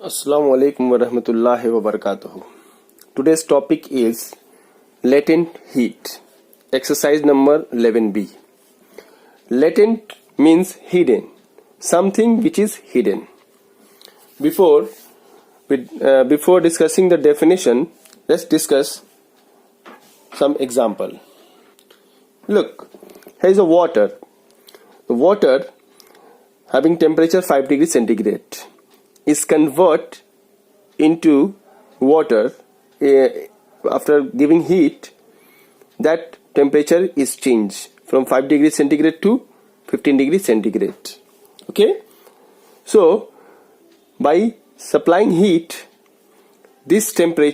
Assalamu alaikum wa rahmatullahi wa barakatuh. Today's topic is latent heat. Exercise number 11b. Latent means hidden, something which is hidden. Before discussing the definition, let's discuss some example. Look, here is a water. The water having temperature 5 degrees centigrade is convert into water after giving heat. That temperature is changed from 5 degrees centigrade to 15 degrees centigrade. Okay, so by supplying heat, this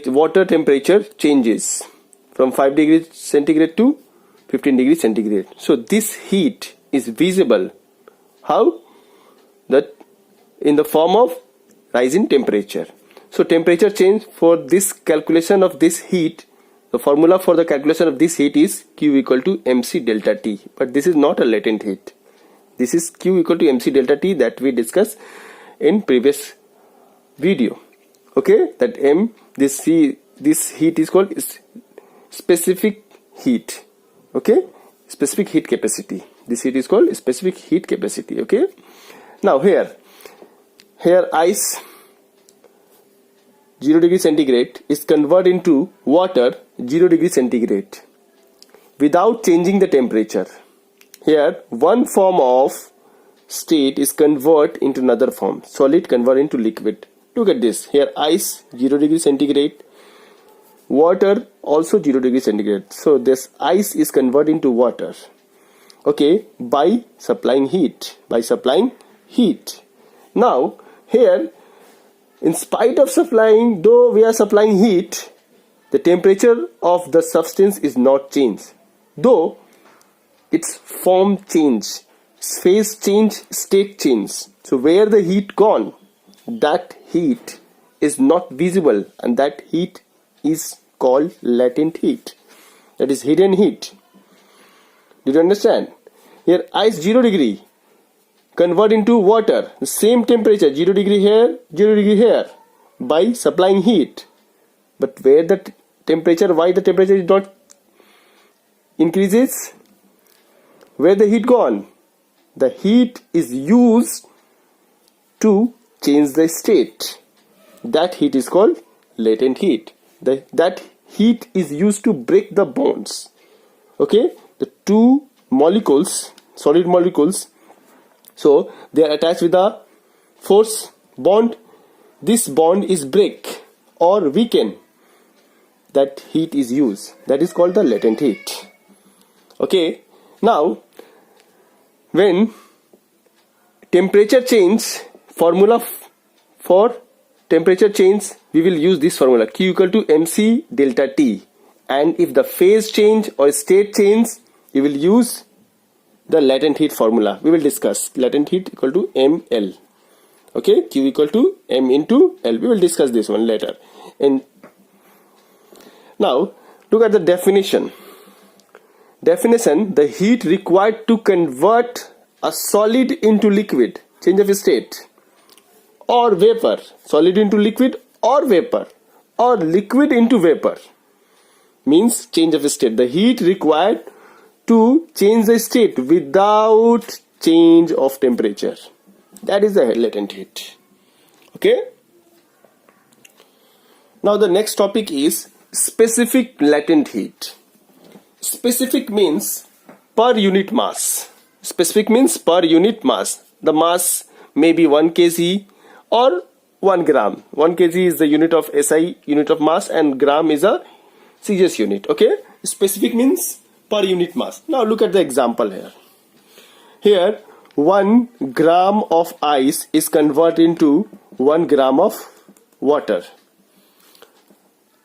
water temperature changes from 5 degrees centigrade to 15 degrees centigrade. So this heat is visible. How? That in the form of rise in temperature. So temperature change, for this calculation of this heat, the formula for the calculation of this heat is Q equal to mc delta T. But this is not a latent heat. This is Q equal to mc delta T that we discussed in previous video. Okay, that this heat is called specific heat. Okay, specific heat capacity. This heat is called specific heat capacity. Okay, now here ice 0 degree centigrade is converted into water 0 degree centigrade without changing the temperature. Here one form of state is converted into another form, solid convert into liquid. Look at this, here ice 0 degree centigrade, water also 0 degree centigrade. So this ice is converted into water, okay, by supplying heat. Now here, in spite of though we are supplying heat, the temperature of the substance is not changed. Though its form change, phase change, state change. So where the heat gone, that heat is not visible, and that heat is called latent heat. That is hidden heat. Did you understand? Here ice 0 degree convert into water, the same temperature, 0 degree here, 0 degree here, by supplying heat. But where the temperature, why the temperature is not increases? Where the heat gone? The heat is used to change the state. That heat is called latent heat. That heat is used to break the bonds. Okay, the two molecules, solid molecules, so they are attached with a force bond. This bond is break or weaken. That heat is used. That is called the latent heat. Okay. Now, when temperature change, formula for temperature change, we will use this formula Q equal to mc delta T. And if the phase change or state change, we will use the latent heat formula. We will discuss latent heat equal to ml. Okay, Q equal to m into L. We will discuss this one later. And now look at the definition. The heat required to convert a solid into liquid, change of state, or vapor, solid into liquid or vapor, or liquid into vapor, means change of state. The heat required to change the state without change of temperature. That is the latent heat. Okay. Now the next topic is specific latent heat. Specific means per unit mass. Specific means per unit mass. The mass may be 1 kg or 1 gram. 1 kg is the unit of SI, unit of mass, and gram is a CGS unit. Okay. Specific means per unit mass. Now look at the example here. Here 1 gram of ice is converted into 1 gram of water.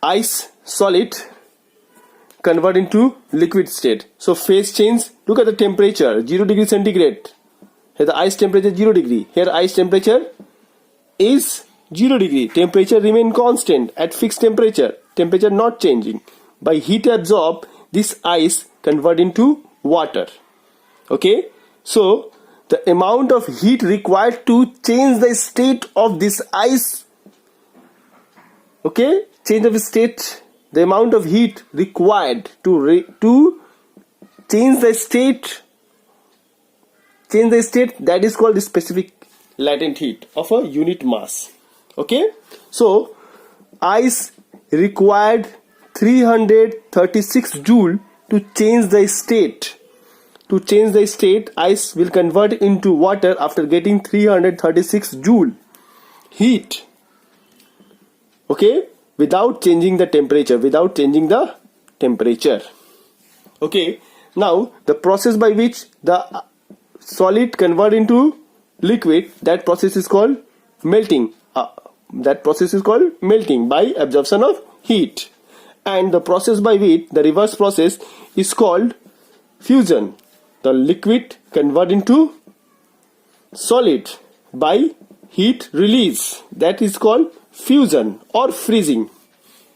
Ice solid convert into liquid state. So phase change. Look at the temperature, 0 degree centigrade. Here the ice temperature 0 degree. Here ice temperature is 0 degree. Temperature remain constant at fixed temperature. Temperature not changing. By heat absorb, this ice convert into water. Okay, so the amount of heat required to change the state of this ice Okay, change of state, the amount of heat required to change the state, that is called the specific latent heat of a unit mass. Okay, so ice required 336 joule to change the state. To change the state, ice will convert into water after getting 336 joule heat. Okay, without changing the temperature. Okay, now the process by which the solid convert into liquid, that process is called melting. That process is called melting by absorption of heat. And the process by which, the reverse process, is called fusion. The liquid convert into solid by heat release. That is called fusion or freezing.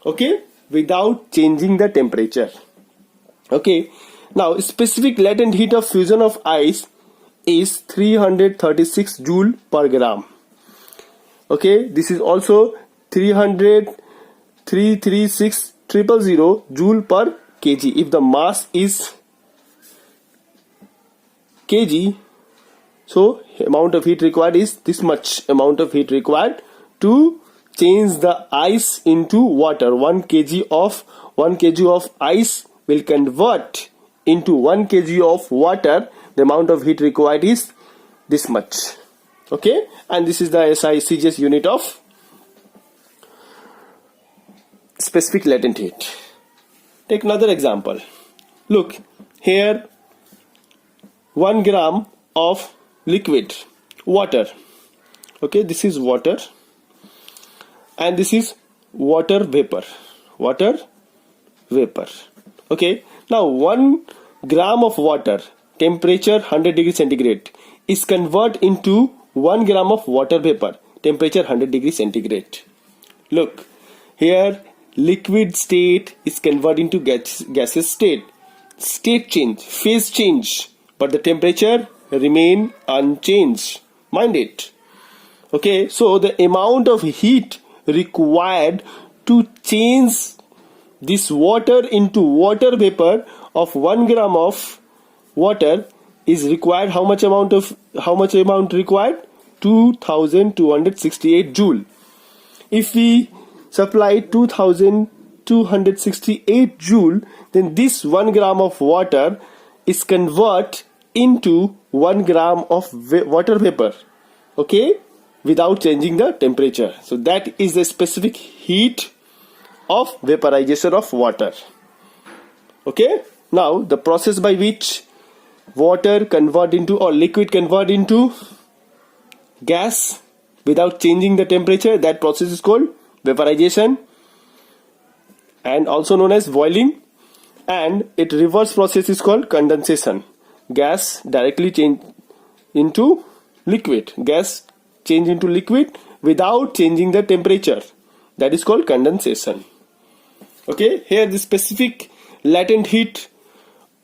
Okay, without changing the temperature. Okay, now specific latent heat of fusion of ice is 336 joule per gram. Okay, this is also 336,000 joule per kg. If the mass is kg, so amount of heat required is this much amount of heat required to change the ice into water. 1 kg of ice will convert into 1 kg of water. The amount of heat required is this much. Okay, and this is the SI CGS unit of specific latent heat. Take another example. Look here, 1 gram of liquid water. Okay, this is water and this is water vapor. Okay, now 1 gram of water, temperature 100 degrees centigrade, is converted into 1 gram of water vapor, temperature 100 degrees centigrade. Look here, liquid state is converted into gaseous state. State change, phase change, but the temperature remain unchanged. Mind it. Okay, so the amount of heat required to change this water into water vapor of 1 gram of water is required. How much amount required? 2268 joule. If we supply 2268 joule, then this 1 gram of water is convert into 1 gram of water vapor. Okay, without changing the temperature. So that is the specific heat of vaporization of water. Okay, now the process by which water convert into or liquid convert into gas without changing the temperature, that process is called vaporization and also known as boiling, and its reverse process is called condensation. Gas directly change into liquid. Gas change into liquid without changing the temperature. That is called condensation. Okay, here the specific latent heat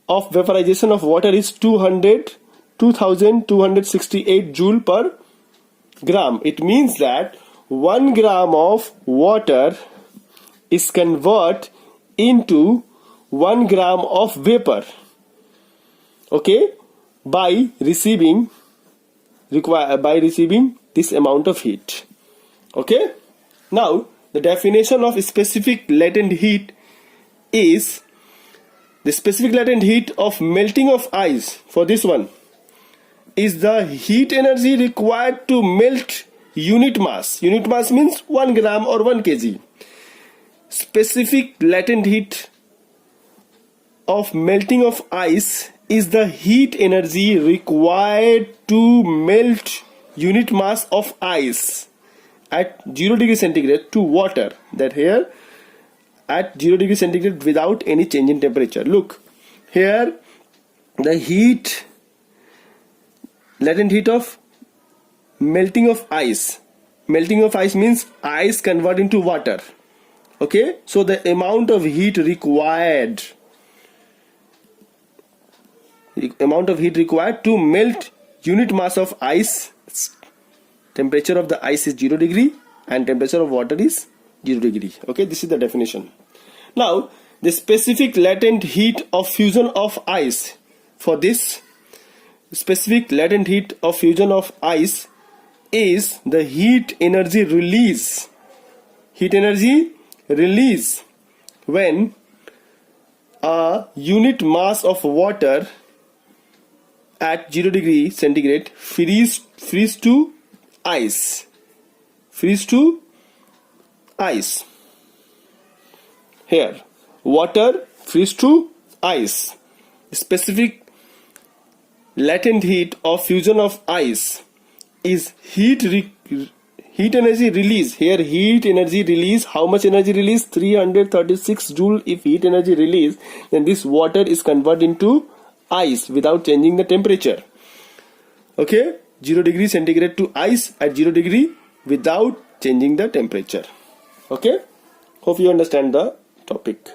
of vaporization of water is 2268 joule per gram. It means that 1 gram of water is converted into 1 gram of vapor. Okay, by receiving this amount of heat. Okay, now the definition of specific latent heat is the specific latent heat of melting of ice. For this one is the heat energy required to melt unit mass. Unit mass means 1 gram or 1 kg. Specific latent heat of melting of ice is the heat energy required to melt unit mass of ice at 0 degree centigrade to water. That here at 0 degree centigrade without any change in temperature. Look here, the heat, latent heat of melting of ice. Melting of ice means ice convert into water. Okay, so the amount of heat required to melt unit mass of ice. Temperature of the ice is 0 degree and temperature of water is 0 degree. Okay, this is the definition. Now, the specific latent heat of fusion of ice. For this specific latent heat of fusion of ice is the heat energy release. Heat energy release when a unit mass of water at 0 degree centigrade freeze to ice. Freeze to ice. Here, water freeze to ice. Specific latent heat of fusion of ice is heat energy release. Here, heat energy release. How much energy release? 336 joule. If heat energy release, then this water is converted into ice without changing the temperature. Okay, 0 degree centigrade to ice at 0 degree without changing the temperature. Okay, hope you understand the topic.